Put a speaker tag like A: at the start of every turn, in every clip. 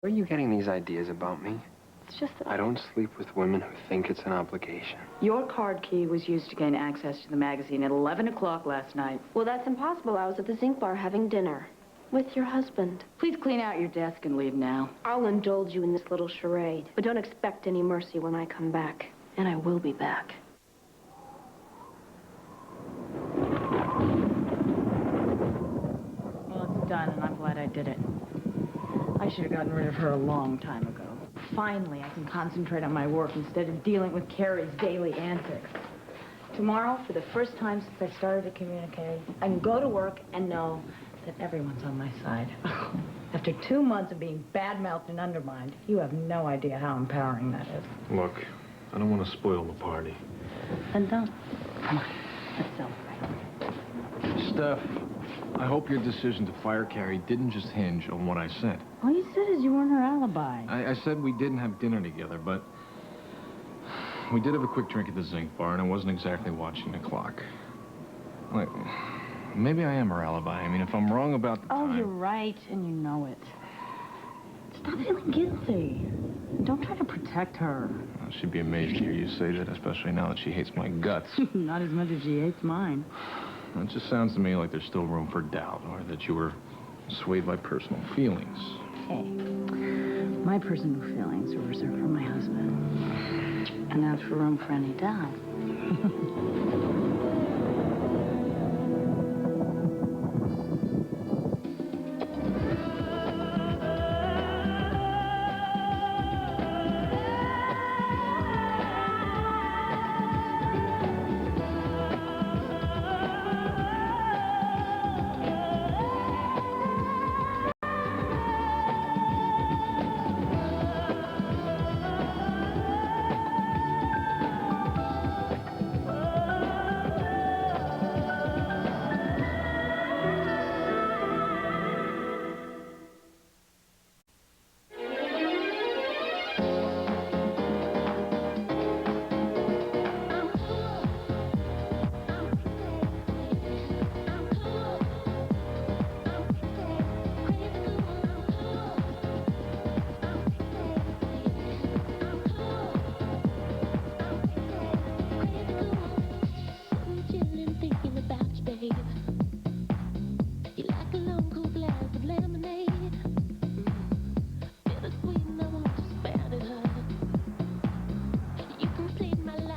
A: Where are you getting these ideas about me?
B: It's just that
A: I don't sleep with women who think it's an obligation.
C: Your card key was used to gain access to the magazine at 11 o'clock last night.
B: Well, that's impossible. I was at the Zinc Bar having dinner with your husband.
C: Please clean out your desk and leave now.
B: I'll indulge you in this little charade, but don't expect any mercy when I come back. And I will be back.
C: Well, it's done, and I'm glad I did it. I should have gotten rid of her a long time ago. Finally, I can concentrate on my work instead of dealing with Carrie's daily antics. Tomorrow, for the first time since I started to communicate, I can go to work and know that everyone's on my side. After 2 months of being bad-mouthed and undermined, you have no idea how empowering that is.
D: Look, I don't want to spoil the party.
C: Then don't. Come on, let's celebrate.
D: Steph, I hope your decision to fire Carrie didn't just hinge on what I said.
C: All you said is you weren't her alibi.
D: I said we didn't have dinner together, but we did have a quick drink at the Zinc Bar, and I wasn't exactly watching the clock. Like, maybe I am her alibi. I mean, if I'm wrong about the time...
C: Oh, you're right, and you know it. Stop feeling guilty. Don't try to protect her.
D: She'd be amazed to hear you say that, especially now that she hates my guts.
C: Not as much as she hates mine.
D: It just sounds to me like there's still room for doubt, or that you were swayed by personal feelings.
C: Hey, my personal feelings are reserved for my husband. And as for room for any doubt...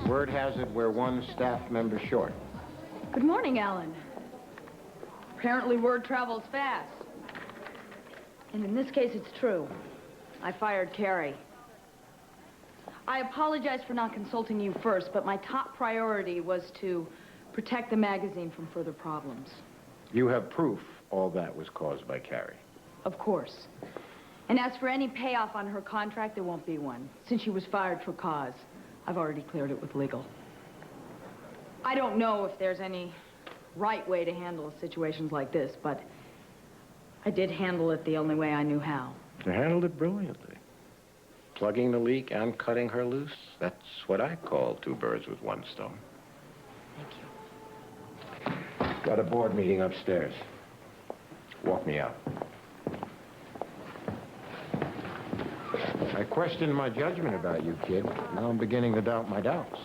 E: Word has it we're one staff member short.
C: Good morning, Alan. Apparently word travels fast. And in this case, it's true. I fired Carrie. I apologize for not consulting you first, but my top priority was to protect the magazine from further problems.
E: You have proof all that was caused by Carrie.
C: Of course. And as for any payoff on her contract, there won't be one, since she was fired for cause. I've already cleared it with legal. I don't know if there's any right way to handle situations like this, but I did handle it the only way I knew how.
E: You handled it brilliantly. Plugging the leak and cutting her loose. That's what I call 2 birds with 1 stone.
C: Thank you.
E: Got a board meeting upstairs. Walk me out. I questioned my judgment about you, kid. Now I'm beginning to doubt my doubts.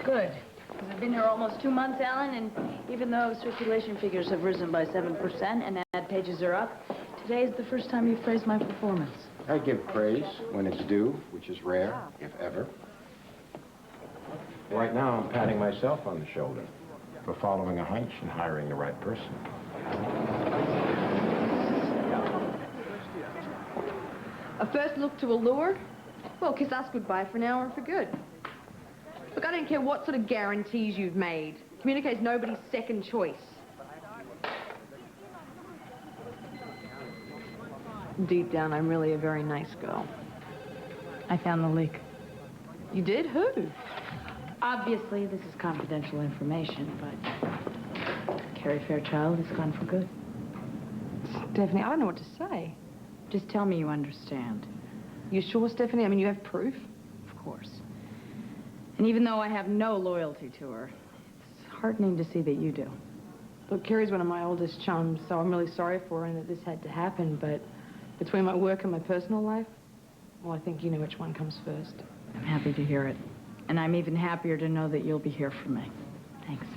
C: Good. Because I've been here almost 2 months, Alan, and even though circulation figures have risen by 7% and ad pages are up, today is the first time you've praised my performance.
E: I give praise when it's due, which is rare, if ever. Right now, I'm patting myself on the shoulder for following a hunch and hiring the right person.
F: A first look to allure? Well, kiss us goodbye for an hour and for good. Look, I don't care what sort of guarantees you've made. Communicate's nobody's second choice. Deep down, I'm really a very nice girl.
C: I found the leak.
F: You did? Who?
C: Obviously, this is confidential information, but Carrie Fairchild is gone for good.
F: Stephanie, I don't know what to say.
C: Just tell me you understand.
F: You sure, Stephanie? I mean, you have proof?
C: Of course. And even though I have no loyalty to her, it's heartening to see that you do.
F: Look, Carrie's one of my oldest chums, so I'm really sorry for her and that this had to happen, but Between my work and my personal life? Well, I think you know which one comes first.
C: I'm happy to hear it. And I'm even happier to know that you'll be here for me. Thanks.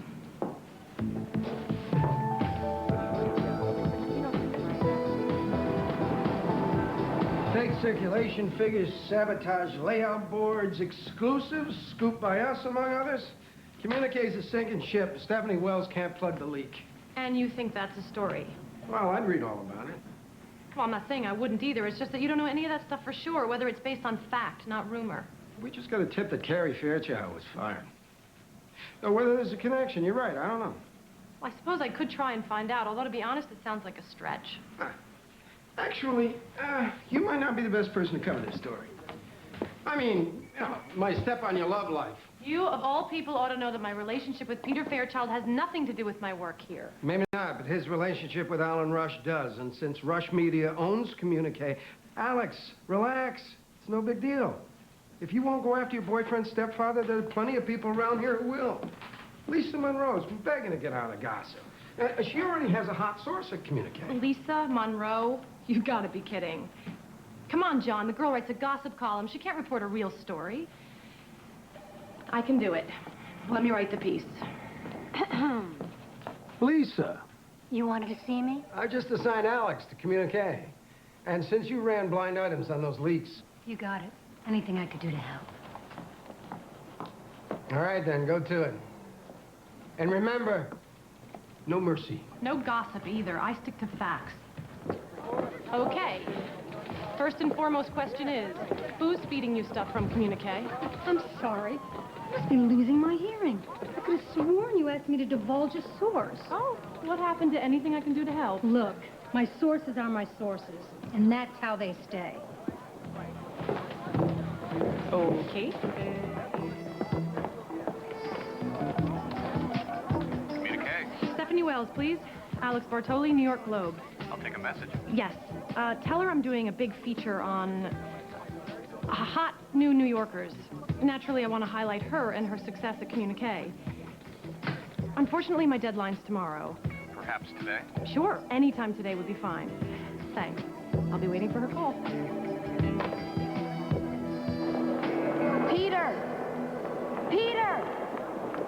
G: Fake circulation figures, sabotage layout boards, exclusives, scoop by us, among others. Communiques a sinking ship. Stephanie Wells can't plug the leak.
H: And you think that's a story?
G: Well, I'd read all about it.
H: Well, I'm not saying I wouldn't either. It's just that you don't know any of that stuff for sure, whether it's based on fact, not rumor.
G: We just got a tip that Carrie Fairchild was fired. Now, whether there's a connection, you're right, I don't know.
H: Well, I suppose I could try and find out, although to be honest, it sounds like a stretch.
G: Actually, you might not be the best person to cover this story. I mean, you know, my step on your love life.
H: You, of all people, ought to know that my relationship with Peter Fairchild has nothing to do with my work here.
G: Maybe not, but his relationship with Alan Rush does. And since Rush Media owns Communique, Alex, relax. It's no big deal. If you won't go after your boyfriend's stepfather, there are plenty of people around here who will. Lisa Monroe's been begging to get out of gossip. She already has a hot source at Communique.
H: Lisa Monroe? You gotta be kidding. Come on, John. The girl writes a gossip column. She can't report a real story. I can do it. Let me write the piece.
G: Lisa.
I: You wanted to see me?
G: I just assigned Alex to Communique. And since you ran blind items on those leaks...
I: You got it. Anything I could do to help.
G: All right, then, go to it. And remember, no mercy.
H: No gossip either. I stick to facts. Okay. First and foremost question is, who's feeding you stuff from Communique?
I: I'm sorry. I've been losing my hearing. I could have sworn you asked me to divulge a source.
H: Oh, what happened to anything I can do to help?
I: Look, my sources are my sources, and that's how they stay.
H: Okay.
J: Communique.
H: Stephanie Wells, please. Alex Bartoli, New York Globe.
J: I'll take a message.
H: Yes. Tell her I'm doing a big feature on hot new New Yorkers. Naturally, I want to highlight her and her success at Communique. Unfortunately, my deadline's tomorrow.
J: Perhaps today?
H: Sure, anytime today would be fine. Thanks. I'll be waiting for her call.
B: Peter! Peter!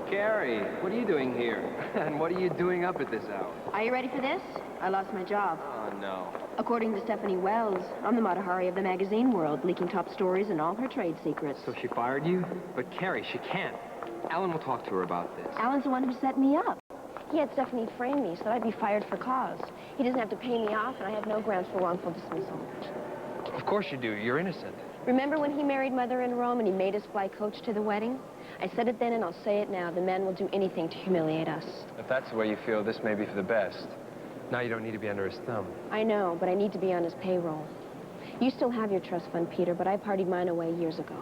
A: Carrie, what are you doing here? And what are you doing up at this hour?
B: Are you ready for this? I lost my job.
A: Oh, no.
B: According to Stephanie Wells, I'm the Matahari of the magazine world, leaking top stories and all her trade secrets.
A: So she fired you? But Carrie, she can't. Alan will talk to her about this.
B: Alan's the one who set me up. He had Stephanie frame me so that I'd be fired for cause. He doesn't have to pay me off, and I have no grounds for wrongful dismissal.
A: Of course you do. You're innocent.
B: Remember when he married Mother in Rome and he made us fly coach to the wedding? I said it then and I'll say it now. The man will do anything to humiliate us.
A: If that's the way you feel, this may be for the best. Now you don't need to be under his thumb.
B: I know, but I need to be on his payroll. You still have your trust fund, Peter, but I partied mine away years ago.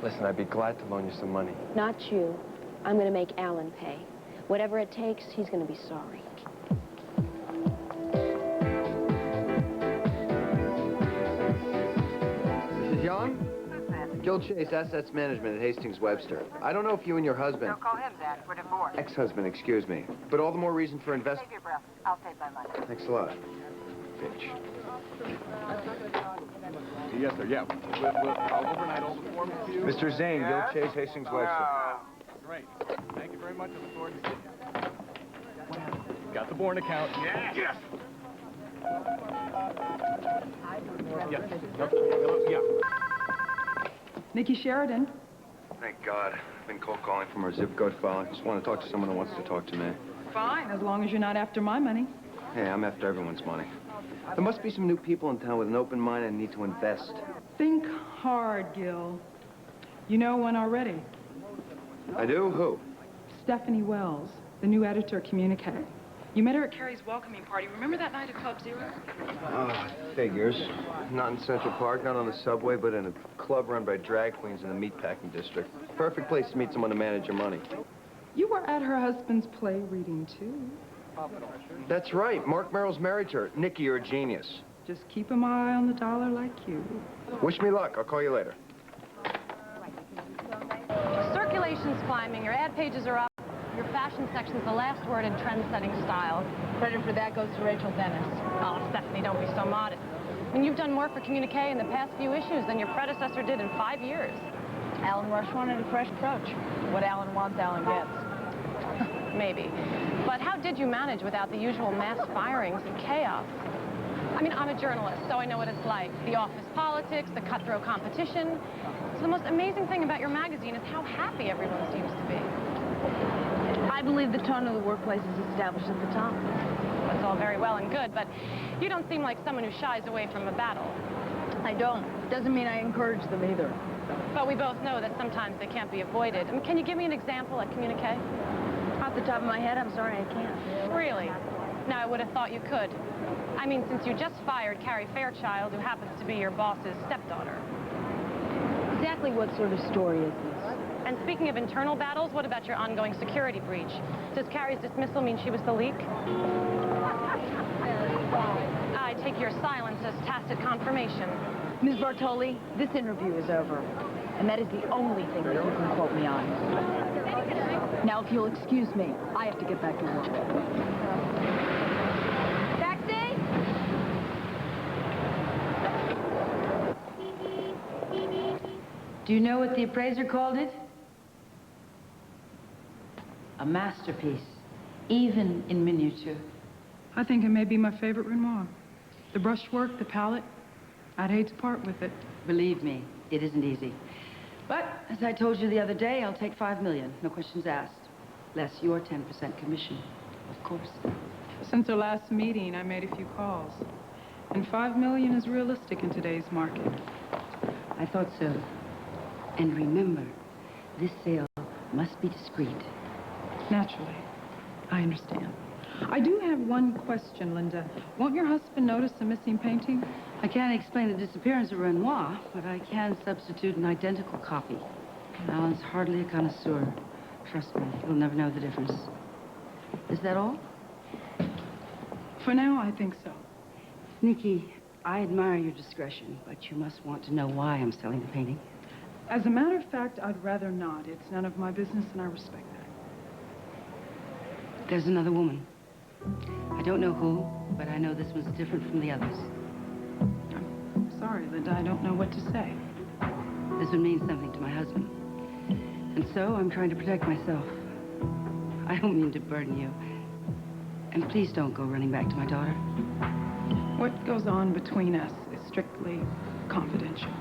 A: Listen, I'd be glad to loan you some money.
B: Not you. I'm going to make Alan pay. Whatever it takes, he's going to be sorry.
K: Mrs. Young? Gil Chase, Assets Management at Hastings-Webster. I don't know if you and your husband...
L: Don't call him that. We're divorced.
K: Ex-husband, excuse me. But all the more reason for invest...
L: Save your breath. I'll pay by Monday.
K: Thanks a lot. Bitch.
J: Yes, sir. Yeah. I'll overnight all the forms to you.
K: Mr. Zane,
J: Yes?
K: Gil Chase, Hastings-Webster.
J: Wow. Great. Thank you very much. I look forward to seeing you. Got the Bourne account. Yes. Yes. Yes. Yeah.
C: Nikki Sheridan.
K: Thank God. I've been cold calling from our zip code file. I just want to talk to someone who wants to talk to me.
C: Fine, as long as you're not after my money.
K: Hey, I'm after everyone's money. There must be some new people in town with an open mind and need to invest.
C: Think hard, Gil. You know one already.
K: I do? Who?
C: Stephanie Wells, the new editor of Communique. You met her at Carrie's welcoming party. Remember that night at Club Zero?
K: Oh, figures. Not in Central Park, not on the subway, but in a club run by drag queens in the meatpacking district. Perfect place to meet someone to manage your money.
C: You were at her husband's play reading, too.
K: That's right. Mark Merrill's married to her. Nikki, you're a genius.
C: Just keep an eye on the dollar like you.
K: Wish me luck. I'll call you later.
H: Circulation's climbing. Your ad pages are up. Your fashion section's the last word in trend-setting style.
F: Credit for that goes to Rachel Dennis.
H: Oh, Stephanie, don't be so modest. I mean, you've done more for Communique in the past few issues than your predecessor did in 5 years.
C: Alan Rush wanted a fresh approach. What Alan wants, Alan gets.
H: Maybe. But how did you manage without the usual mass firings and chaos? I mean, I'm a journalist, so I know what it's like. The office politics, the cutthroat competition. So the most amazing thing about your magazine is how happy everyone seems to be.
C: I believe the tone of the workplace is established at the top.
H: That's all very well and good, but you don't seem like someone who shies away from a battle.
C: I don't. Doesn't mean I encourage them either.
H: But we both know that sometimes they can't be avoided. I mean, can you give me an example at Communique?
C: Off the top of my head, I'm sorry I can't.
H: Really? Now, I would have thought you could. I mean, since you just fired Carrie Fairchild, who happens to be your boss's stepdaughter.
C: Exactly what sort of story is this?
H: And speaking of internal battles, what about your ongoing security breach? Does Carrie's dismissal mean she was the leak? I take your silence as tacit confirmation.
C: Ms. Bartoli, this interview is over. And that is the only thing that you can quote me on. Now, if you'll excuse me, I have to get back to work. Taxi?
M: Do you know what the appraiser called it? A masterpiece, even in miniature.
N: I think it may be my favorite Renoir. The brushwork, the palette, I'd hate to part with it.
M: Believe me, it isn't easy. But, as I told you the other day, I'll take $5 million, no questions asked. Less your 10% commission, of course.
N: Since our last meeting, I made a few calls. And $5 million is realistic in today's market.
M: I thought so. And remember, this sale must be discreet.
N: Naturally. I understand. I do have one question, Linda. Won't your husband notice a missing painting?
M: I can't explain the disappearance of Renoir, but I can substitute an identical copy. Alan's hardly a connoisseur. Trust me, he'll never know the difference. Is that all?
N: For now, I think so.
M: Nikki, I admire your discretion, but you must want to know why I'm selling the painting.
N: As a matter of fact, I'd rather not. It's none of my business, and I respect that.
M: There's another woman. I don't know who, but I know this one's different from the others.
N: I'm sorry, Linda. I don't know what to say.
M: This one means something to my husband. And so I'm trying to protect myself. I don't mean to burden you. And please don't go running back to my daughter.
N: What goes on between us is strictly confidential.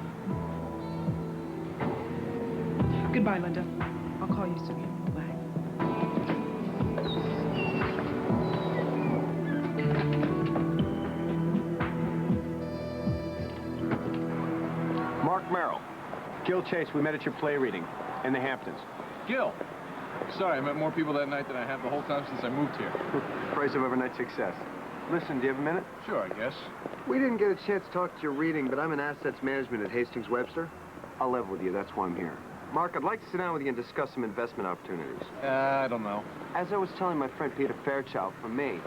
N: Goodbye, Linda. I'll call you soon.
O: Mark Merrill. Gil Chase, we met at your play reading in the Hamptons.
D: Gil. Sorry, I met more people that night than I have the whole time since I moved here.
K: Price of overnight success. Listen, do you have a minute?
D: Sure, I guess.
K: We didn't get a chance to talk to your reading, but I'm in assets management at Hastings Webster. I'll level with you, that's why I'm here. Mark, I'd like to sit down with you and discuss some investment opportunities.
D: I don't know.
K: As I was telling my friend Peter Fairchild, for me,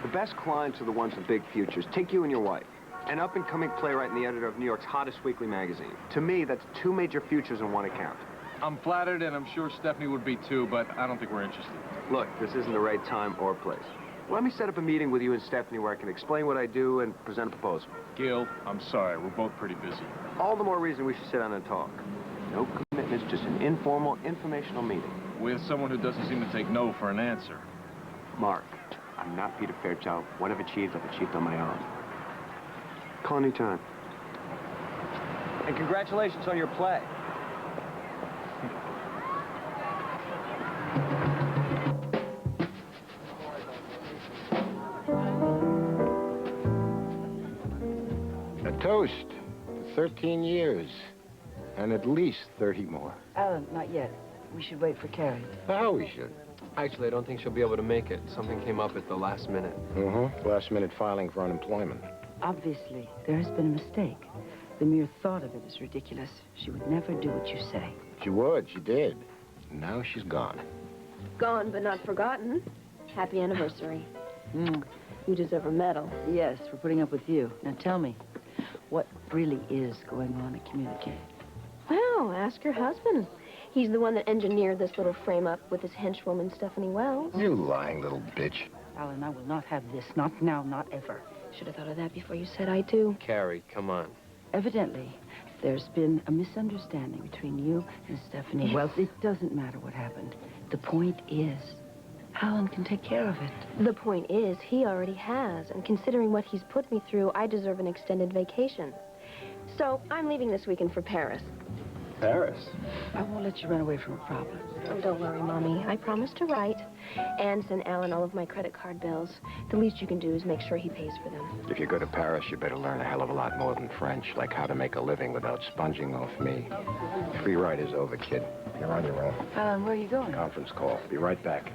K: the best clients are the ones with big futures. Take you and your wife. An up-and-coming playwright and the editor of New York's hottest weekly magazine. To me, that's two major futures in one account.
D: I'm flattered, and I'm sure Stephanie would be too, but I don't think we're interested.
K: Look, this isn't the right time or place. Let me set up a meeting with you and Stephanie where I can explain what I do and present a proposal.
D: Gil, I'm sorry. We're both pretty busy.
K: All the more reason we should sit down and talk. No commitments, just an informal, informational meeting.
D: With someone who doesn't seem to take no for an answer.
K: Mark, I'm not Peter Fairchild. What I've achieved on my own. Call anytime. And congratulations on your play.
E: A toast to 13 years. And at least 30 more.
M: Alan, not yet. We should wait for Carrie.
E: Oh, we should.
A: Actually, I don't think she'll be able to make it. Something came up at the last minute.
E: Last minute filing for unemployment.
M: Obviously, there has been a mistake. The mere thought of it is ridiculous. She would never do what you say.
E: She would, she did. Now she's gone.
B: Gone but not forgotten. Happy anniversary. You deserve a medal.
M: Yes, for putting up with you. Now tell me, what really is going on at Communique?
B: Well, ask your husband. He's the one that engineered this little frame-up with his henchwoman, Stephanie Wells.
E: You lying little bitch.
M: Alan, I will not have this. Not now, not ever.
B: Should have thought of that before you said I do.
E: Carrie, come on.
M: Evidently, there's been a misunderstanding between you and Stephanie. Well, it doesn't matter what happened. The point is, Alan can take care of it.
B: The point is, he already has, and considering what he's put me through, I deserve an extended vacation. So, I'm leaving this weekend for Paris.
E: Paris?
M: I won't let you run away from a problem.
B: Oh, don't worry, Mommy. I promise to write and send Alan all of my credit card bills. The least you can do is make sure he pays for them.
E: If you go to Paris, you better learn a hell of a lot more than French, like how to make a living without sponging off me. Free ride is over, kid. You're on your own.
M: Alan, where are you going?
E: Conference call. Be right back.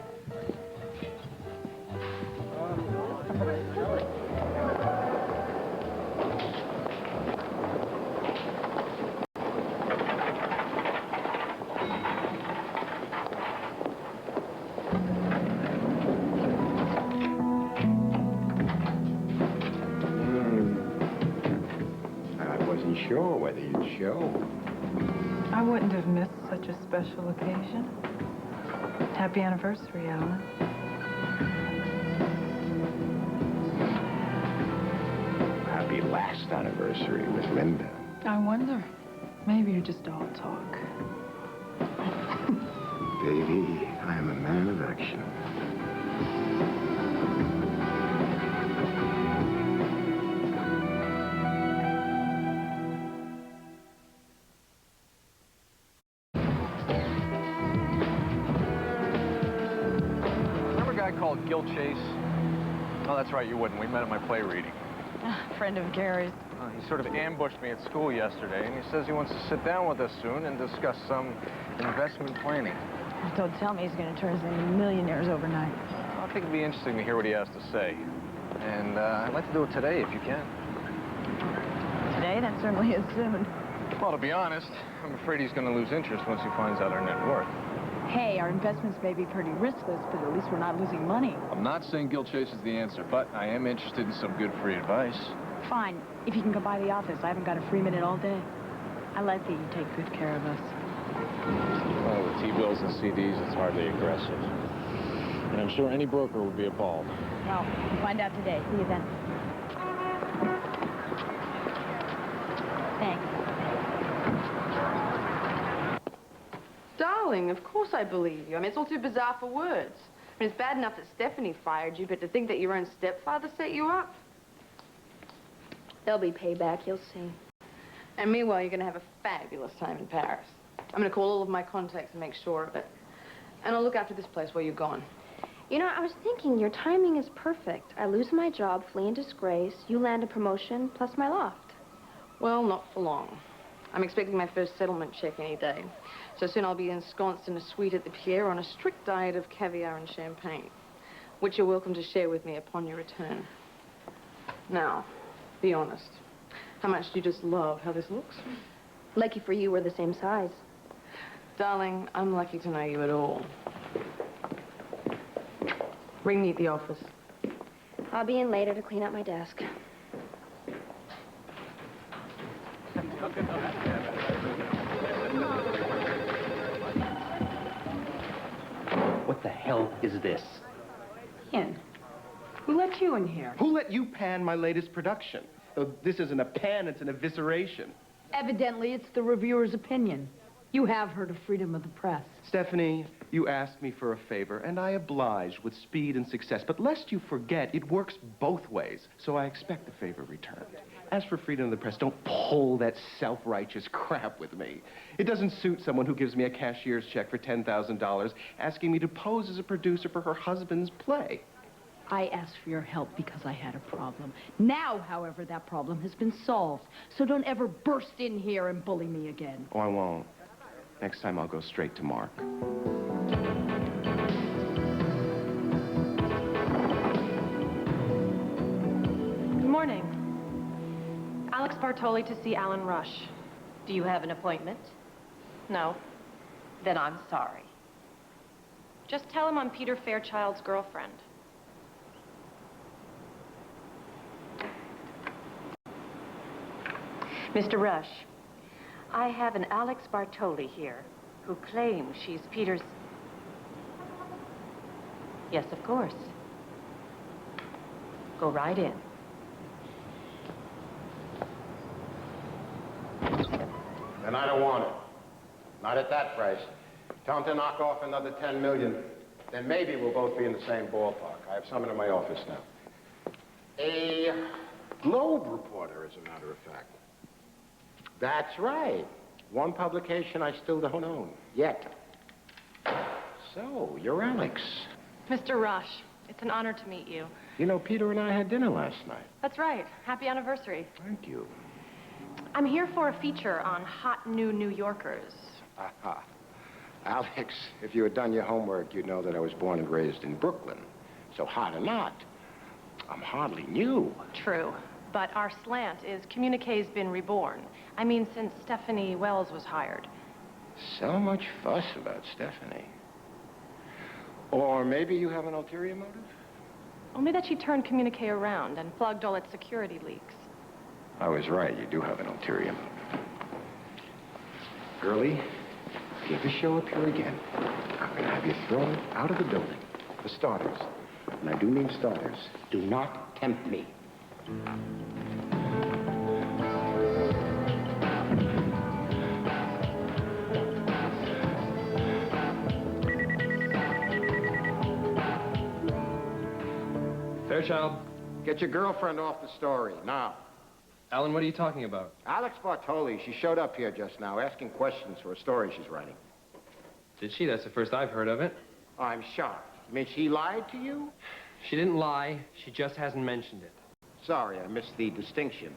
E: Sure whether you'd show.
N: I wouldn't have missed such a special occasion. Happy anniversary, Alan.
E: Happy last anniversary with Linda.
N: I wonder. Maybe you're just all talk.
E: Baby, I am a man of action.
J: Called Gil Chase. Oh, that's right, you wouldn't. We met at my play reading.
C: Friend of Gary's.
J: He sort of ambushed me at school yesterday, and he says he wants to sit down with us soon and discuss some investment planning.
C: Don't tell me he's going to turn us into millionaires overnight.
J: I think it'd be interesting to hear what he has to say. And I'd like to do it today, if you can.
C: Today? That certainly is soon.
J: Well, to be honest, I'm afraid he's going to lose interest once he finds out our net worth.
C: Hey, our investments may be pretty riskless, but at least we're not losing money.
D: I'm not saying Gil Chase is the answer, but I am interested in some good free advice.
C: Fine. If you can come by the office, I haven't got a free minute all day. I like that you take good care of us.
D: Well, with T-bills and CDs, it's hardly aggressive. And I'm sure any broker would be appalled.
C: Well, we'll find out today. See you then. Thanks.
F: Darling, of course I believe you. I mean, it's all too bizarre for words. I mean, it's bad enough that Stephanie fired you, but to think that your own stepfather set you up?
B: There'll be payback, you'll see.
F: And meanwhile, you're going to have a fabulous time in Paris. I'm going to call all of my contacts and make sure of it. And I'll look after this place while you're gone.
B: You know, I was thinking your timing is perfect. I lose my job, flee in disgrace, you land a promotion, plus my loft.
F: Well, not for long. I'm expecting my first settlement check any day. So soon I'll be ensconced in a suite at the Pier on a strict diet of caviar and champagne, which you're welcome to share with me upon your return. Now, be honest. How much do you just love how this looks?
B: Lucky for you, we're the same size.
F: Darling, I'm lucky to know you at all. Ring me at the office.
B: I'll be in later to clean up my desk.
P: What the hell is this?
M: Ian, who let you in here?
Q: Who let you pan my latest production? Though this isn't a pan, it's an evisceration.
M: Evidently, it's the reviewer's opinion. You have heard of freedom of the press.
Q: Stephanie, you asked me for a favor, and I obliged with speed and success. But lest you forget, it works both ways, so I expect the favor returned. As for freedom of the press, don't pull that self-righteous crap with me. It doesn't suit someone who gives me a cashier's check for $10,000 asking me to pose as a producer for her husband's play.
M: I asked for your help because I had a problem. Now, however, that problem has been solved. So don't ever burst in here and bully me again.
Q: Oh, I won't. Next time I'll go straight to Mark.
H: Good morning. Alex Bartoli to see Alan Rush.
L: Do you have an appointment?
H: No.
L: Then I'm sorry.
H: Just tell him I'm Peter Fairchild's girlfriend.
L: Mr. Rush, I have an Alex Bartoli here who claims she's Peter's... Yes, of course. Go right in.
E: And I don't want it. Not at that price. Tell him to knock off another 10 million. Then maybe we'll both be in the same ballpark. I have someone in my office now. A Globe reporter, as a matter of fact. That's right. One publication I still don't own. Yet. So, you're Alex.
H: Mr. Rush, it's an honor to meet you.
E: You know, Peter and I had dinner last night.
H: That's right. Happy anniversary.
E: Thank you.
H: I'm here for a feature on hot new New Yorkers.
E: Aha. Alex, if you had done your homework, you'd know that I was born and raised in Brooklyn. So hot or not, I'm hardly new.
H: True. But our slant is Communique's been reborn. I mean, since Stephanie Wells was hired.
E: So much fuss about Stephanie. Or maybe you have an ulterior motive?
H: Only that she turned Communique around and plugged all its security leaks.
E: I was right. You do have an ulterior motive. Girlie, if you ever show up here again, I'm going to have you thrown out of the building. For starters. And I do mean starters. Do not tempt me.
A: Fairchild.
E: Get your girlfriend off the story, now.
A: Alan, what are you talking about?
E: Alex Bartoli, she showed up here just now, asking questions for a story she's writing.
A: Did she? That's the first I've heard of it.
E: I'm shocked. You mean she lied to you?
A: She didn't lie. She just hasn't mentioned it.
E: Sorry, I missed the distinction.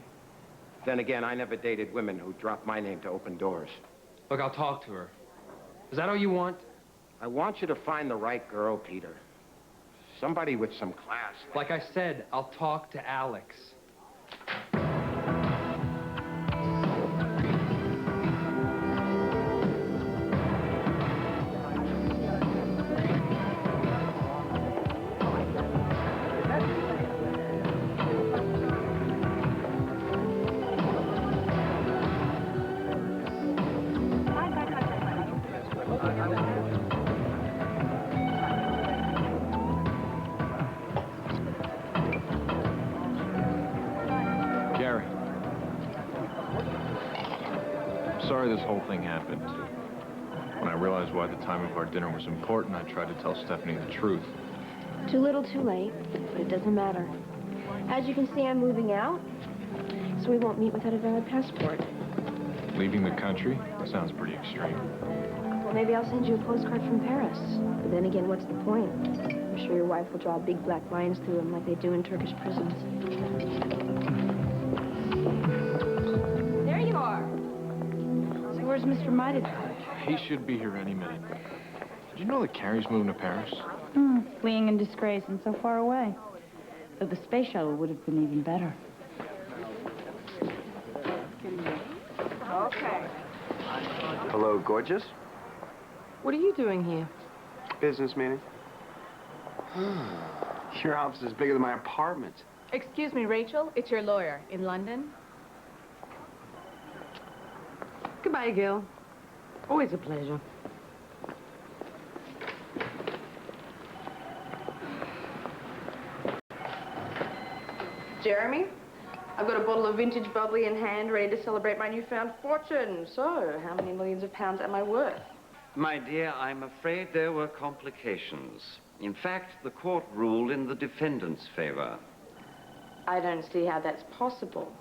E: Then again, I never dated women who dropped my name to open doors.
A: Look, I'll talk to her. Is that all you want?
E: I want you to find the right girl, Peter. Somebody with some class.
A: Like I said, I'll talk to Alex.
D: Sorry this whole thing happened. When I realized why the time of our dinner was important, I tried to tell Stephanie the truth.
B: Too little, too late, but it doesn't matter. As you can see, I'm moving out, so we won't meet without a valid passport.
D: Leaving the country? Sounds pretty extreme.
B: Well, maybe I'll send you a postcard from Paris. But then again, what's the point? I'm sure your wife will draw big black lines through them like they do in Turkish prisons.
C: There you are. So where's Mr. Midas?
D: He should be here any minute. Did you know that Carrie's moving to Paris?
C: Fleeing in disgrace and so far away. Though the space shuttle would have been even better.
F: Okay.
K: Hello, gorgeous.
F: What are you doing here?
K: Business meeting. Your office is bigger than my apartment.
R: Excuse me, Rachel. It's your lawyer in London.
F: Goodbye, Gil. Always a pleasure. Jeremy, I've got a bottle of vintage bubbly in hand, ready to celebrate my newfound fortune. So, how many millions of pounds am I worth?
S: My dear, I'm afraid there were complications. In fact, the court ruled in the defendant's favor.
F: I don't see how that's possible.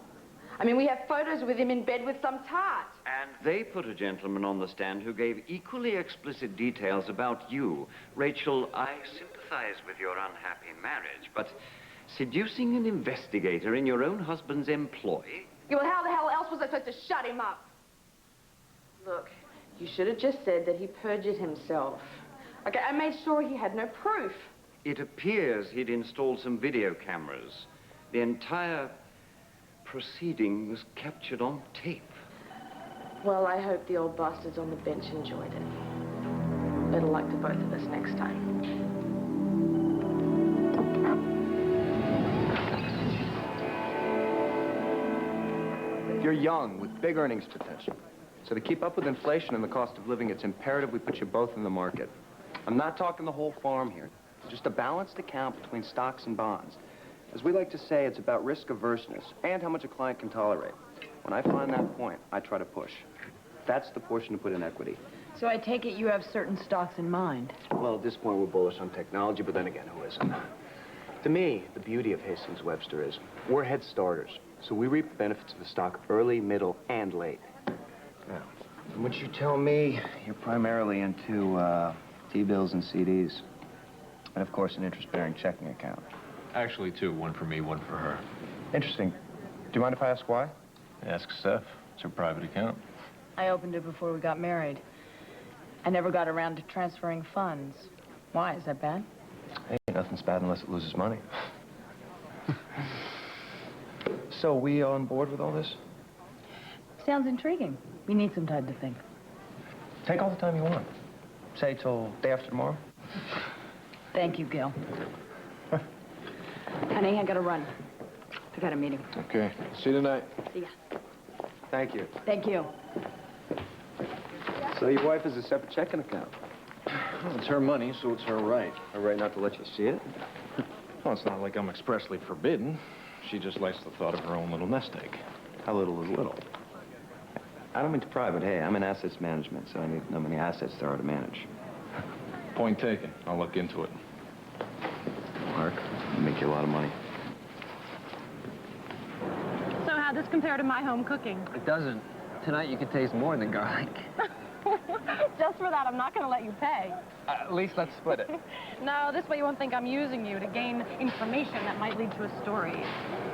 F: I mean, we have photos with him in bed with some tart.
S: And they put a gentleman on the stand who gave equally explicit details about you. Rachel, I sympathize with your unhappy marriage, but seducing an investigator in your own husband's employ?
F: Yeah, well, how the hell else was I supposed to shut him up? Look, you should have just said that he perjured himself. Okay, I made sure he had no proof.
S: It appears he'd installed some video cameras. The entire proceeding was captured on tape.
F: Well, I hope the old bastards on the bench enjoyed it. Better luck to both of us next time.
O: You're young, with big earnings potential. So to keep up with inflation and the cost of living, it's imperative we put you both in the market. I'm not talking the whole farm here. Just a balanced account between stocks and bonds. As we like to say, it's about risk averseness and how much a client can tolerate. When I find that point, I try to push. That's the portion to put in equity.
C: So I take it you have certain stocks in mind.
O: Well, at this point, we're bullish on technology, but then again, who isn't? To me, the beauty of Hastings Webster is we're head starters, so we reap the benefits of the stock early, middle, and late. Now, from what you tell me, you're primarily into T-bills and CDs. And, of course, an interest-bearing checking account.
D: Actually, two. One for me, one for her.
O: Interesting. Do you mind if I ask why?
D: Ask Steph. It's her private account.
C: I opened it before we got married. I never got around to transferring funds. Why? Is that bad?
O: Hey, nothing's bad unless it loses money. So, we on board with all this?
C: Sounds intriguing. We need some time to think.
O: Take all the time you want. Say till day after tomorrow.
C: Thank you, Gil. Honey, I gotta run. I got a meeting.
D: Okay. See you tonight.
C: See ya.
O: Thank you.
C: Thank you.
O: So your wife has a separate checking account?
D: Well, it's her money, so it's her right.
O: Her right not to let you see it?
D: Well, it's not like I'm expressly forbidden. She just likes the thought of her own little nest egg.
O: How little is little? I don't mean to pry, but hey, I'm in assets management, so I need to know how many assets there are to manage.
D: Point taken. I'll look into it.
O: Mark, I'll make you a lot of money.
H: So how'd this compare to my home cooking?
A: It doesn't. Tonight you can taste more than garlic.
H: Just for that, I'm not going to let you pay.
A: At least let's split it.
H: No, this way you won't think I'm using you to gain information that might lead to a story.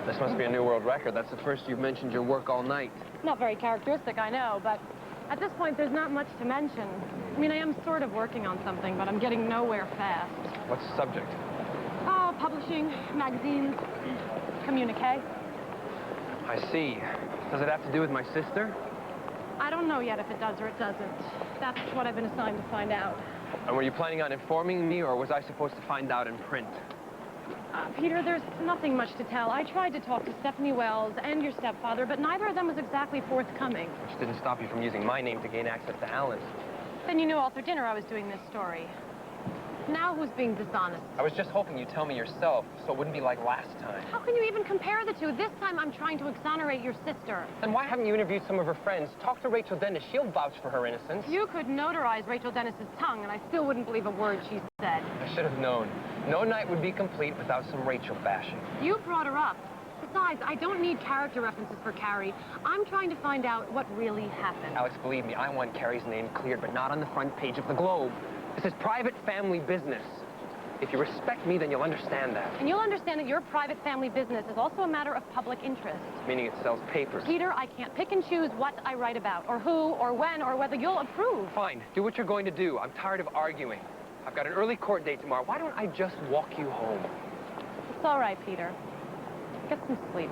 A: This must be a new world record. That's the first you've mentioned your work all night.
H: Not very characteristic, I know, but at this point, there's not much to mention. I mean, I am sort of working on something, but I'm getting nowhere fast.
A: What's the subject?
H: Oh, publishing, magazines, communique.
A: I see. Does it have to do with my sister?
H: I don't know yet if it does or it doesn't. That's what I've been assigned to find out.
A: And were you planning on informing me, or was I supposed to find out in print?
H: Peter, there's nothing much to tell. I tried to talk to Stephanie Wells and your stepfather, but neither of them was exactly forthcoming.
A: Which didn't stop you from using my name to gain access to Alan.
H: Then you knew all through dinner I was doing this story. Now who's being dishonest?
A: I was just hoping you'd tell me yourself, so it wouldn't be like last time.
H: How can you even compare the two? This time I'm trying to exonerate your sister.
A: Then why haven't you interviewed some of her friends? Talk to Rachel Dennis. She'll vouch for her innocence.
H: You could notarize Rachel Dennis's tongue, and I still wouldn't believe a word she said.
A: I should have known. No night would be complete without some Rachel bashing.
H: You brought her up. Besides, I don't need character references for Carrie. I'm trying to find out what really happened.
A: Alex, believe me, I want Carrie's name cleared, but not on the front page of the Globe. This is private family business. If you respect me, then you'll understand that.
H: And you'll understand that your private family business is also a matter of public interest.
A: Meaning it sells papers.
H: Peter, I can't pick and choose what I write about, or who, or when, or whether you'll approve.
A: Fine. Do what you're going to do. I'm tired of arguing. I've got an early court date tomorrow. Why don't I just walk you home?
H: It's all right, Peter. Get some sleep.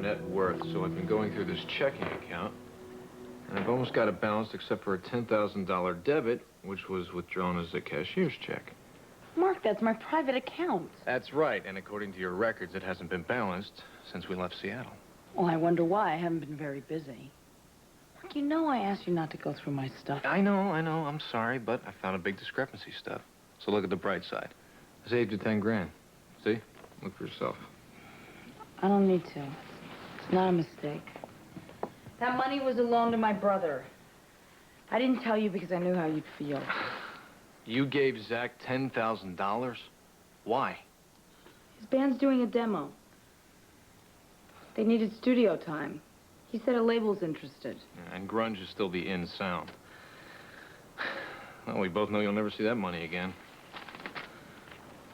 D: Net worth, so I've been going through this checking account, and I've almost got it balanced except for a $10,000 debit, which was withdrawn as a cashier's check.
C: Mark, that's my private account.
D: That's right, and according to your records, it hasn't been balanced since we left Seattle.
C: Well, I wonder why. I haven't been very busy. Mark, you know I asked you not to go through my stuff.
D: I know, I'm sorry, but I found a big discrepancy stuff. So look at the bright side. I saved you 10 grand. See? Look for yourself.
C: I don't need to. It's not a mistake. That money was a loan to my brother. I didn't tell you because I knew how you'd feel.
D: You gave Zach $10,000? Why?
C: His band's doing a demo. They needed studio time. He said a label's interested.
D: And grunge is still the in sound. Well, we both know you'll never see that money again.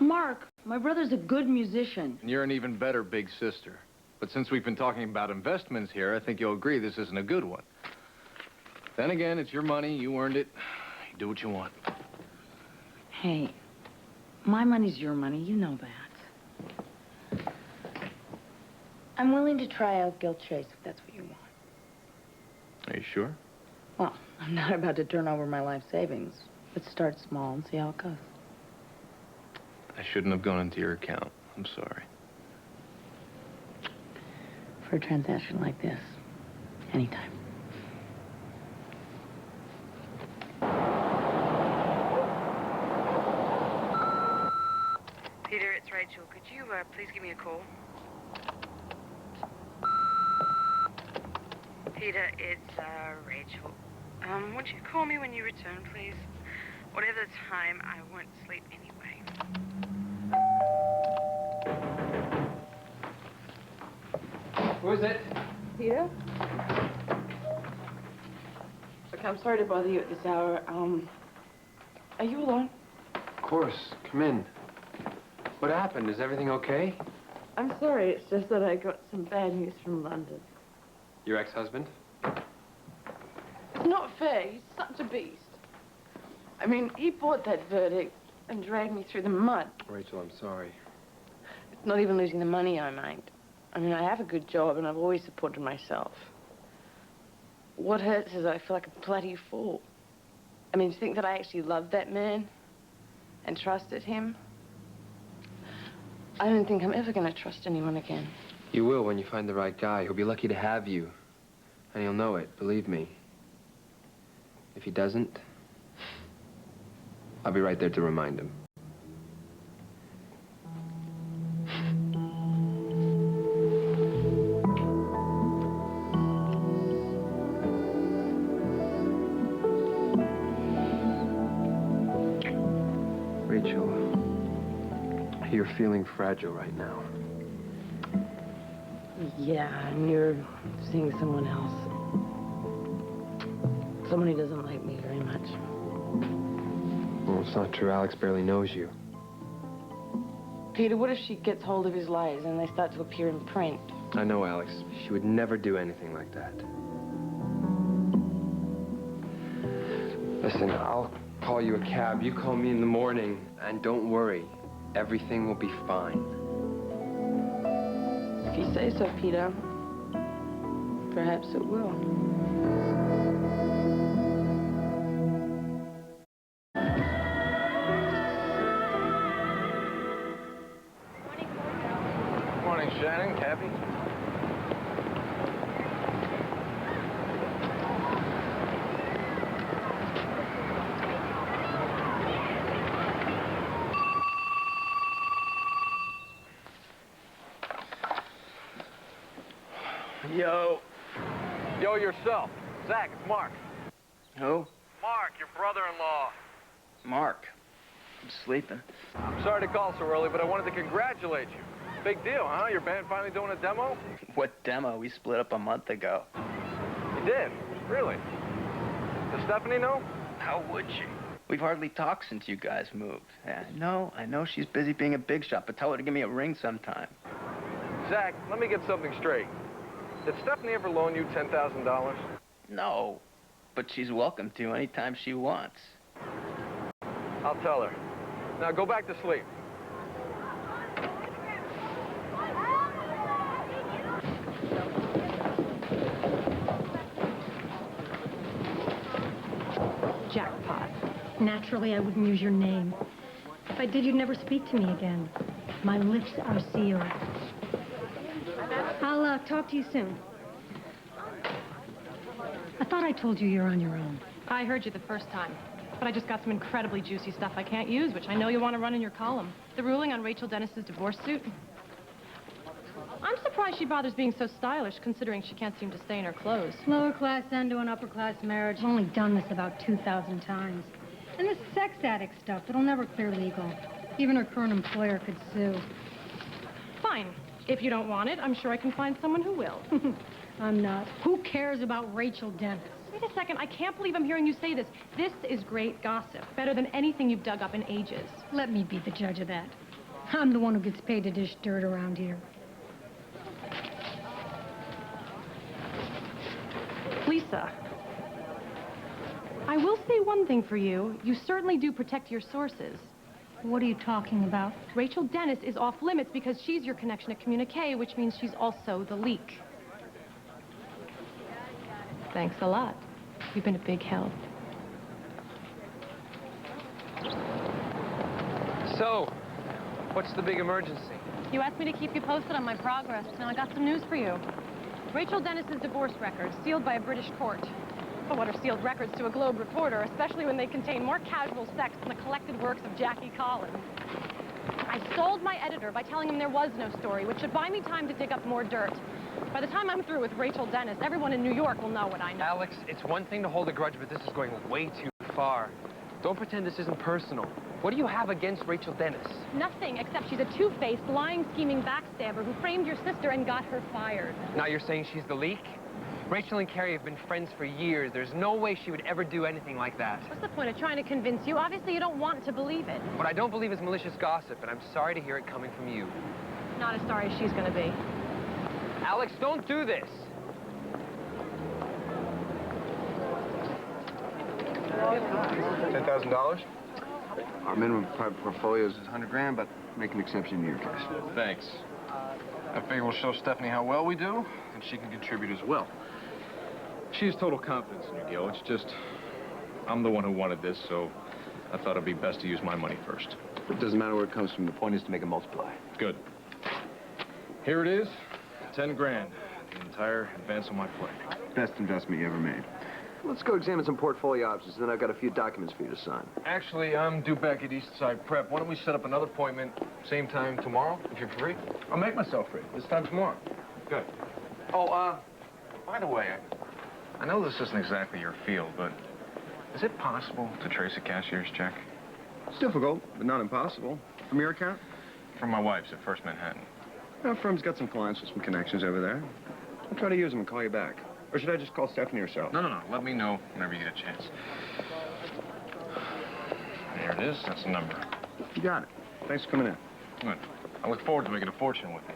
C: Mark, my brother's a good musician.
D: And you're an even better big sister. But since we've been talking about investments here, I think you'll agree this isn't a good one. Then again, it's your money. You earned it. You do what you want.
C: Hey, my money's your money. You know that. I'm willing to try out Gil Chase if that's what you want.
D: Are you sure?
C: Well, I'm not about to turn over my life savings. Let's start small and see how it goes.
D: I shouldn't have gone into your account. I'm sorry.
C: For a transaction like this, anytime.
F: Peter, it's Rachel. Could you please give me a call? Peter, it's Rachel. Would you call me when you return, please? Whatever the time, I won't sleep anyway.
A: Who is it?
C: Peter? Look, I'm sorry to bother you at this hour. Are you alone?
K: Of course. Come in. What happened? Is everything okay?
C: I'm sorry, it's just that I got some bad news from London.
K: Your ex-husband?
C: It's not fair. He's such a beast. I mean, he bought that verdict and dragged me through the mud.
K: Rachel, I'm sorry.
C: It's not even losing the money I mind. I mean, I have a good job and I've always supported myself. What hurts is I feel like a bloody fool. I mean, to think that I actually loved that man and trusted him. I don't think I'm ever going to trust anyone again.
K: You will when you find the right guy. He'll be lucky to have you. And he'll know it, believe me. If he doesn't, I'll be right there to remind him. Rachel, you're feeling fragile right now.
C: Yeah, and you're seeing someone else. Someone who doesn't like me very much.
K: Well, it's not true. Alex barely knows you.
C: Peter, what if she gets hold of his lies and they start to appear in print?
K: I know, Alex. She would never do anything like that. Listen, I'll call you a cab. You call me in the morning. And don't worry. Everything will be fine.
C: If you say so, Peter, perhaps it will.
D: Morning, Shannon, Kathy.
J: Yo. Yo, yourself. Zach, it's Mark.
O: Who?
J: Mark, your brother-in-law.
O: Mark. I'm sleeping.
J: I'm sorry to call so early, but I wanted to congratulate you. Big deal, huh? Your band finally doing a demo?
O: What demo? We split up a month ago.
J: You did? Really? Does Stephanie know?
O: How would she? We've hardly talked since you guys moved. Yeah, I know she's busy being a big shot, but tell her to give me a ring sometime.
J: Zach, let me get something straight. Did Stephanie ever loan you $10,000?
O: No, but she's welcome to anytime she wants.
J: I'll tell her. Now go back to sleep.
H: Jackpot. Naturally, I wouldn't use your name. If I did, you'd never speak to me again. My lips are sealed. I'll talk to you soon. I thought I told you you're on your own.
R: I heard you the first time, but I just got some incredibly juicy stuff I can't use, which I know you'll want to run in your column. The ruling on Rachel Dennis's divorce suit. I'm surprised she bothers being so stylish, considering she can't seem to stay in her clothes.
I: Lower class end to an upper class marriage.
H: I've only done this about 2,000 times.
I: And this sex addict stuff, it'll never clear legal. Even her current employer could sue.
R: Fine. If you don't want it, I'm sure I can find someone who will.
H: I'm not. Who cares about Rachel Dennis?
R: Wait a second. I can't believe I'm hearing you say this. This is great gossip. Better than anything you've dug up in ages.
H: Let me be the judge of that. I'm the one who gets paid to dish dirt around here.
R: Lisa, I will say one thing for you. You certainly do protect your sources.
H: What are you talking about?
R: Rachel Dennis is off limits because she's your connection at Communique, which means she's also the leak. Thanks a lot. You've been a big help.
A: So, what's the big emergency?
R: You asked me to keep you posted on my progress. Now I got some news for you. Rachel Dennis's divorce records, sealed by a British court. But what are sealed records to a Globe reporter, especially when they contain more casual sex than the collected works of Jackie Collins? I sold my editor by telling him there was no story, which should buy me time to dig up more dirt. By the time I'm through with Rachel Dennis, everyone in New York will know what I know.
A: Alex, it's one thing to hold a grudge, but this is going way too far. Don't pretend this isn't personal. What do you have against Rachel Dennis?
R: Nothing, except she's a two-faced, lying, scheming backstabber who framed your sister and got her fired.
A: Now you're saying she's the leak? Rachel and Carrie have been friends for years. There's no way she would ever do anything like that.
R: What's the point of trying to convince you? Obviously, you don't want to believe it.
A: What I don't believe is malicious gossip, and I'm sorry to hear it coming from you.
R: Not as sorry as she's gonna be.
A: Alex, don't do this.
K: $10,000? Our minimum private portfolio is 100 grand, but make an exception in your case.
D: Thanks. I figure we'll show Stephanie how well we do, and she can contribute as well. She has total confidence in you, Gil. It's just, I'm the one who wanted this, so I thought it'd be best to use my money first.
K: It doesn't matter where it comes from. The point is to make it multiply.
D: Good. Here it is, 10 grand. The entire advance on my play.
K: Best investment you ever made. Let's go examine some portfolio options, then I've got a few documents for you to sign.
D: Actually, I'm due back at East Side Prep. Why don't we set up another appointment, same time tomorrow, if you're free?
K: I'll make myself free. This time tomorrow.
D: Good. Oh, by the way, I know this isn't exactly your field, but is it possible to trace a cashier's check?
K: It's difficult, but not impossible. From your account?
D: From my wife's at First Manhattan.
K: Our firm's got some clients with some connections over there. I'll try to use them and call you back. Or should I just call Stephanie herself?
D: No. Let me know whenever you get a chance. There it is. That's the number.
K: You got it. Thanks for coming in.
D: Good. I look forward to making a fortune with you.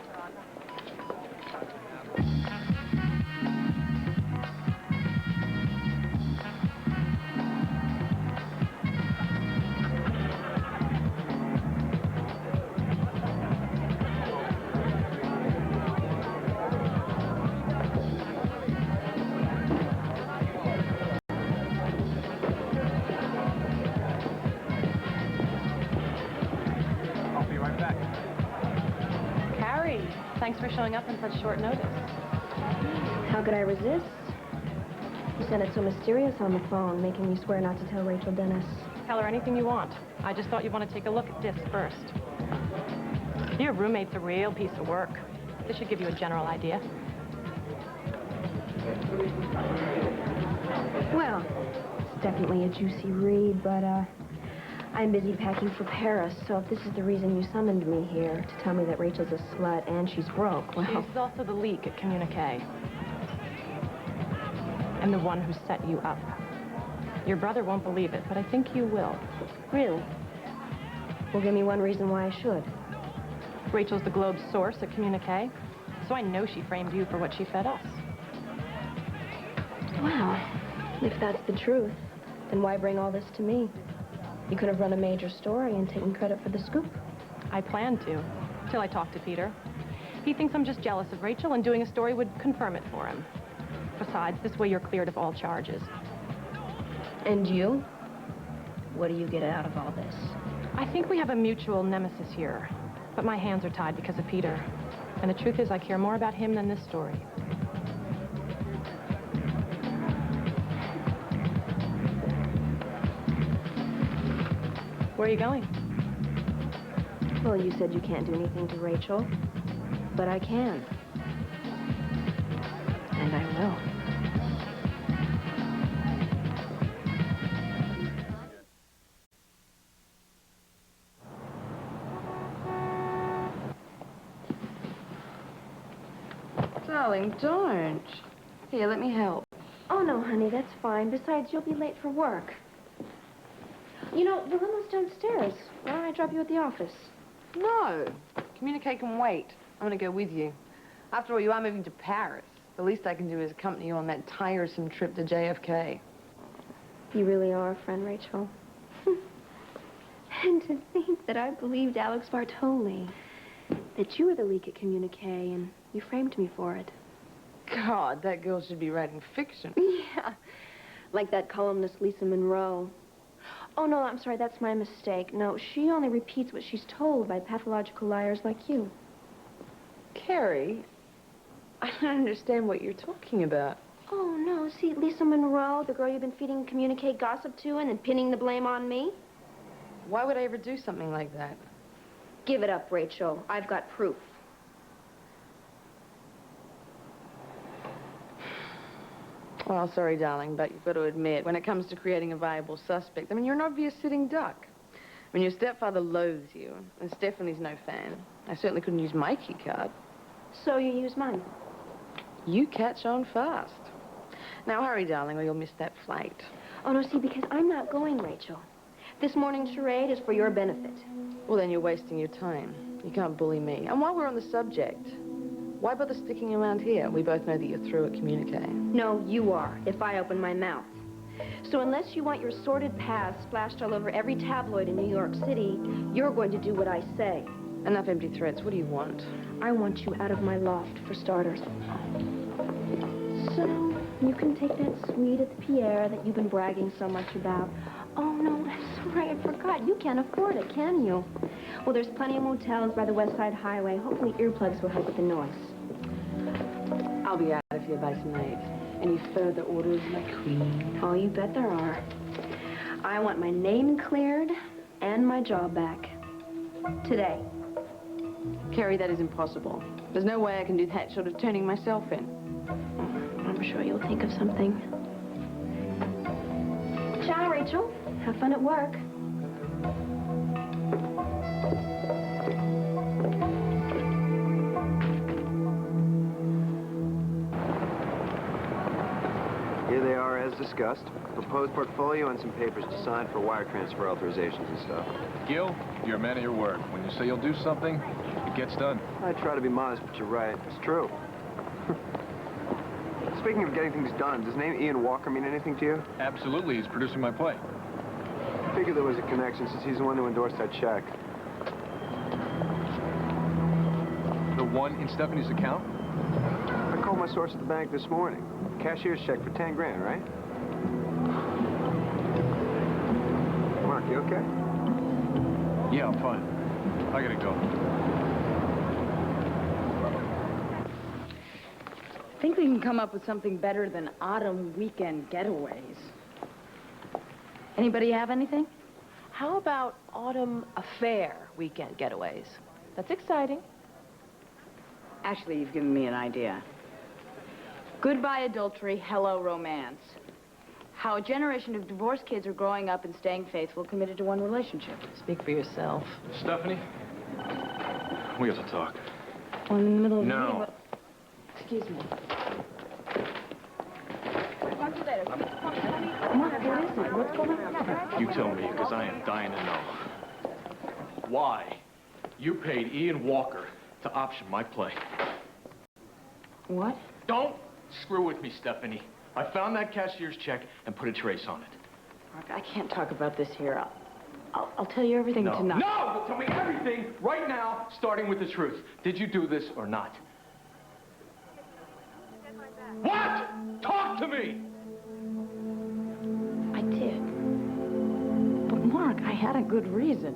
R: Thanks for showing up on such short notice.
B: How could I resist? You sounded so mysterious on the phone, making me swear not to tell Rachel Dennis.
R: Tell her anything you want. I just thought you'd want to take a look at this first. Your roommate's a real piece of work. This should give you a general idea.
B: Well, it's definitely a juicy read, but, I'm busy packing for Paris, so if this is the reason you summoned me here, to tell me that Rachel's a slut and she's broke, well...
R: She's also the leak at Communique. And the one who set you up. Your brother won't believe it, but I think you will.
B: Really? Well, give me one reason why I should.
R: Rachel's the Globe's source at Communique, so I know she framed you for what she fed us.
B: Well, if that's the truth, then why bring all this to me? You could have run a major story and taken credit for the scoop.
R: I planned to, till I talked to Peter. He thinks I'm just jealous of Rachel, and doing a story would confirm it for him. Besides, this way you're cleared of all charges.
B: And you? What do you get out of all this?
R: I think we have a mutual nemesis here, but my hands are tied because of Peter. And the truth is, I care more about him than this story. Where are you going?
B: Well, you said you can't do anything to Rachel, but I can. And I will.
F: Darling, don't. Here, let me help.
B: Oh, no, honey, that's fine. Besides, you'll be late for work. You know, the limo's downstairs. Why don't I drop you at the office?
F: No. Communicate can wait. I'm going to go with you. After all, you are moving to Paris. The least I can do is accompany you on that tiresome trip to JFK.
B: You really are a friend, Rachel. And to think that I believed Alex Bartoli, that you were the leak at Communique, and you framed me for it.
F: God, that girl should be writing fiction.
B: Yeah, like that columnist Lisa Monroe. Oh, no, I'm sorry, that's my mistake. No, she only repeats what she's told by pathological liars like you.
F: Carrie, I don't understand what you're talking about.
B: Oh, no, see, Lisa Monroe, the girl you've been feeding communique gossip to and then pinning the blame on me?
F: Why would I ever do something like that?
B: Give it up, Rachel. I've got proof.
F: Well, sorry, darling, but you've got to admit, when it comes to creating a viable suspect, I mean, you're an obvious sitting duck. I mean, your stepfather loathes you, and Stephanie's no fan. I certainly couldn't use my key card.
B: So you use mine.
F: You catch on fast. Now, hurry, darling, or you'll miss that flight.
B: Oh, no, see, because I'm not going, Rachel. This morning's charade is for your benefit.
F: Well, then you're wasting your time. You can't bully me. And while we're on the subject, why bother sticking around here? We both know that you're through at communique.
B: No, you are, if I open my mouth. So unless you want your sordid past splashed all over every tabloid in New York City, you're going to do what I say.
F: Enough empty threats. What do you want?
B: I want you out of my loft, for starters. So, you can take that suite at the Pierre that you've been bragging so much about. Oh, no, I'm sorry, I forgot. You can't afford it, can you? Well, there's plenty of motels by the West Side Highway. Hopefully earplugs will help with the noise.
F: I'll be out of here by tonight. Any further orders, my queen?
B: Oh, you bet there are. I want my name cleared and my job back. Today.
F: Carrie, that is impossible. There's no way I can do that short of turning myself in.
B: I'm sure you'll think of something. Ciao, Rachel. Have fun at work.
K: Here they are as discussed. Proposed portfolio and some papers to sign for wire transfer authorizations and stuff.
D: Gil, you're a man of your word. When you say you'll do something, it gets done.
K: I try to be modest, but you're right. It's true. Speaking of getting things done, does the name Ian Walker mean anything to you?
D: Absolutely. He's producing my play.
K: I figured there was a connection since he's the one who endorsed that check.
D: The one in Stephanie's account?
K: I called my source at the bank this morning. Cashier's check for 10 grand, right? Mark, you okay?
D: Yeah, I'm fine. I gotta go.
C: I think we can come up with something better than autumn weekend getaways. Anybody have anything?
T: How about autumn affair weekend getaways? That's exciting.
C: Actually, you've given me an idea. Goodbye adultery, hello romance. How a generation of divorced kids are growing up and staying faithful, committed to one relationship.
T: Speak for yourself.
D: Stephanie? We have to talk.
C: Well, in the middle of the
D: No.
C: meeting, but... Excuse me. Mark, what is it? What's going on?
D: You tell me, because I am dying to know. Why you paid Ian Walker to option my play?
C: What?
D: Don't screw with me, Stephanie. I found that cashier's check and put a trace on it.
C: Mark, I can't talk about this here. I'll tell you everything
D: No.
C: tonight.
D: No! Tell me everything right now, starting with the truth. Did you do this or not? What? Talk to me!
C: I did. But Mark, I had a good reason.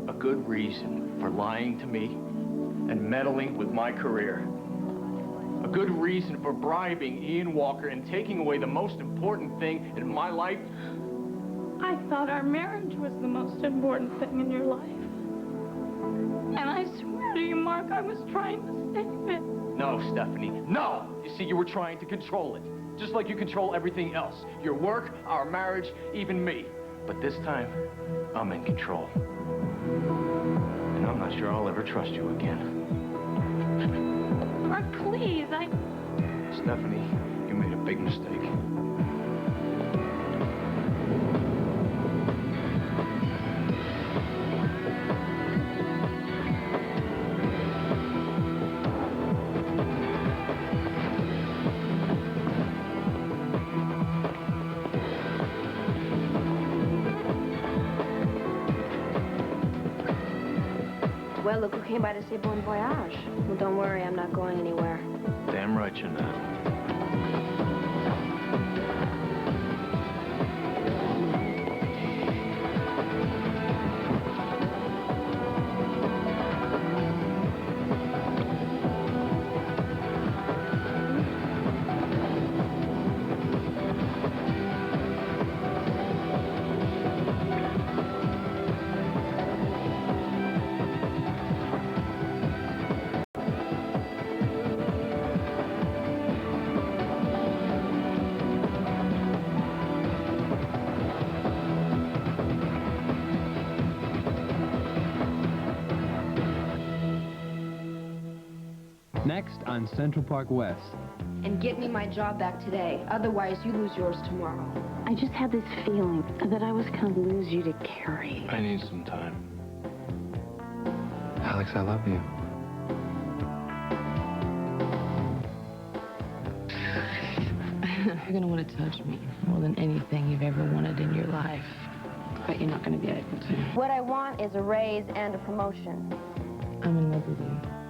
D: A good reason for lying to me and meddling with my career. A good reason for bribing Ian Walker and taking away the most important thing in my life.
I: I thought our marriage was the most important thing in your life. And I swear to you, Mark, I was trying to save it.
D: No, Stephanie, no! You see, you were trying to control it. Just like you control everything else. Your work, our marriage, even me. But this time, I'm in control. And I'm not sure I'll ever trust you again.
I: Mark, please,
D: Stephanie, you made a big mistake.
B: Well, look who came by to say bon voyage. Well, don't worry, I'm not going anywhere.
D: Damn right you're not.
U: Next on Central Park West.
B: And get me my job back today. Otherwise, you lose yours tomorrow.
V: I just had this feeling that I was going to lose you to Carrie.
D: I need some time. Alex, I love you.
F: You're gonna want to touch me more than anything you've ever wanted in your life. But you're not gonna be able to.
B: What I want is a raise and a promotion.
F: I'm in love with you.